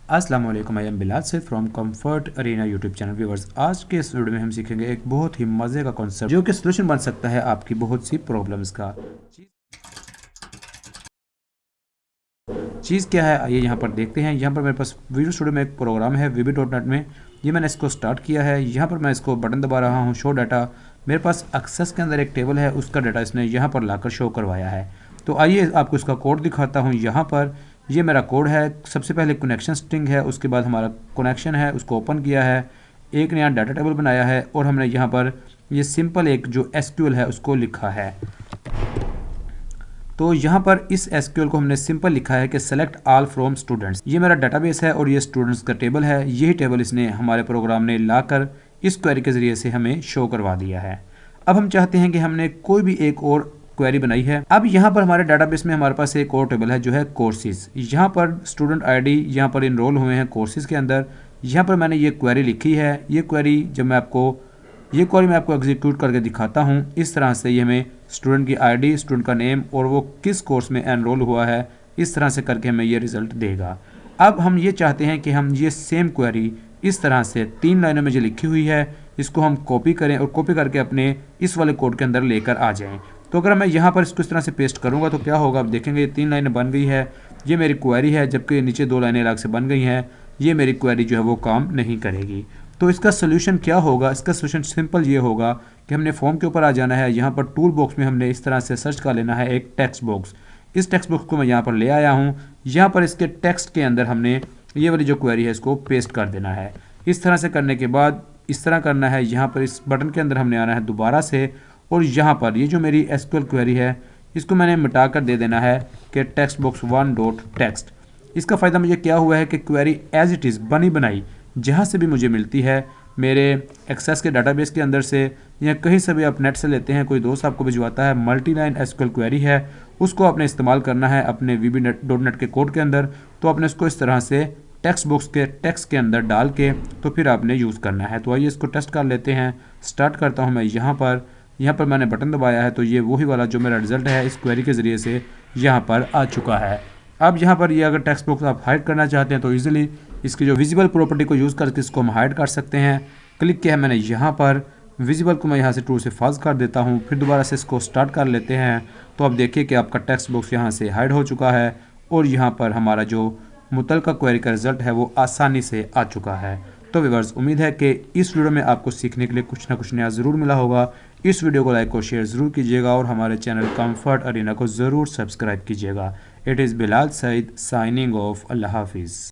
अस्सलाम वालेकुम, I am Bilal Saeed from Comfort Arena YouTube channel viewers. आज के इस वीडियो में हम सीखेंगे एक बहुत ही मज़े का कॉन्सेप्ट जो कि सोल्यूशन बन सकता है आपकी बहुत सी प्रॉब्लम्स का। चीज़ क्या है आइए यहाँ पर देखते हैं। यहाँ पर मेरे पास वीडियो स्टूडियो में एक प्रोग्राम है VB.NET में। ये मैंने इसको स्टार्ट किया है। यहाँ पर मैं इसको बटन दबा रहा हूँ शो डाटा। मेरे पास एक्सेस के अंदर एक टेबल है, उसका डाटा इसने यहाँ पर लाकर शो करवाया है। तो आइए आपको इसका कोड दिखाता हूँ। यहाँ पर ये मेरा कोड है। सबसे पहले कनेक्शन स्ट्रिंग है, उसके बाद हमारा कनेक्शन है, उसको ओपन किया है, एक नया डाटा टेबल बनाया है और हमने यहाँ पर ये सिंपल एक जो SQL है उसको लिखा है। तो यहाँ पर इस SQL को हमने सिंपल लिखा है कि सेलेक्ट ऑल फ्रॉम स्टूडेंट्स। ये मेरा डेटाबेस है और ये स्टूडेंट्स का टेबल है। यही टेबल इसने हमारे प्रोग्राम ने लाकर इस क्वेरी के ज़रिए से हमें शो करवा दिया है। अब हम चाहते हैं कि हमने कोई भी एक और क्वेरी बनाई है। अब यहाँ पर हमारे डेटाबेस में हमारे पास एक और टेबल है जो है कोर्सेज। यहाँ पर स्टूडेंट ID यहाँ पर इनरोल हुए हैं कोर्सेज के अंदर। यहाँ पर मैंने ये क्वेरी लिखी है। ये क्वेरी मैं आपको एग्जीक्यूट करके दिखाता हूँ। इस तरह से ये हमें स्टूडेंट की ID, स्टूडेंट का नेम और वो किस कोर्स में एनरोल हुआ है, इस तरह से करके हमें ये रिज़ल्ट देगा। अब हम ये चाहते हैं कि हम ये सेम क्वेरी इस तरह से 3 लाइनों में जो लिखी हुई है इसको हम कॉपी करें और कॉपी करके अपने इस वाले कोड के अंदर लेकर आ जाएं। तो अगर मैं यहाँ पर इसको इस तरह से पेस्ट करूँगा तो क्या होगा, आप देखेंगे ये 3 लाइनें बन गई है। ये मेरी क्वेरी है, जबकि नीचे 2 लाइनें अलग से बन गई हैं। ये मेरी क्वेरी जो है वो काम नहीं करेगी। तो इसका सोल्यूशन क्या होगा? इसका सोल्यूशन सिंपल ये होगा कि हमने फॉर्म के ऊपर आ जाना है। यहाँ पर टूल बॉक्स में हमने इस तरह से सर्च कर लेना है एक टेक्स्ट बॉक्स। इस टेक्स्ट बॉक्स को मैं यहाँ पर ले आया हूँ। यहाँ पर इसके टेक्स्ट के अंदर हमने ये वाली जो क्वेरी है इसको पेस्ट कर देना है। इस तरह से करने के बाद इस तरह करना है। यहाँ पर इस बटन के अंदर हमने आना है दोबारा से और यहाँ पर ये जो मेरी SQL क्वेरी है इसको मैंने मिटा कर दे देना है कि टेक्स्ट बॉक्स 1.text। इसका फ़ायदा मुझे क्या हुआ है कि क्वेरी एज इट इज़ बनी बनाई जहाँ से भी मुझे मिलती है, मेरे एक्सेस के डाटाबेस के अंदर से या कहीं से भी आप नेट से लेते हैं, कोई दोस्त आपको भिजवाता है, मल्टी लाइन SQL क्वेरी है, उसको आपने इस्तेमाल करना है अपने VB.NET के कोड के अंदर। तो आपने इसको इस तरह से टेक्स्ट बॉक्स के टेक्स्ट के अंदर डाल के तो फिर आपने यूज़ करना है। तो आइए इसको टेस्ट कर लेते हैं। स्टार्ट करता हूँ मैं यहाँ पर मैंने बटन दबाया है तो ये वही वाला जो मेरा रिजल्ट है इस क्वेरी के ज़रिए से यहाँ पर आ चुका है। अब यहाँ पर ये अगर टेक्स्ट बॉक्स आप हाइड करना चाहते हैं तो इजीली इसकी जो विजिबल प्रॉपर्टी को यूज़ करके इसको हम हाइड कर सकते हैं। क्लिक किया है मैंने यहाँ पर, विजिबल को मैं यहाँ से ट्रू से फॉल्स कर देता हूँ। फिर दोबारा से इसको स्टार्ट कर लेते हैं तो आप देखिए कि आपका टेक्स्ट बॉक्स यहाँ से हाइड हो चुका है और यहाँ पर हमारा जो मुतलका क्वेरी का रिजल्ट है वो आसानी से आ चुका है। तो व्यूअर्स, उम्मीद है कि इस वीडियो में आपको सीखने के लिए कुछ ना कुछ नया ज़रूर मिला होगा। इस वीडियो को लाइक और शेयर ज़रूर कीजिएगा और हमारे चैनल कंफर्ट अरीना को ज़रूर सब्सक्राइब कीजिएगा। It is Bilal Saeed signing off. Allah हाफिज़।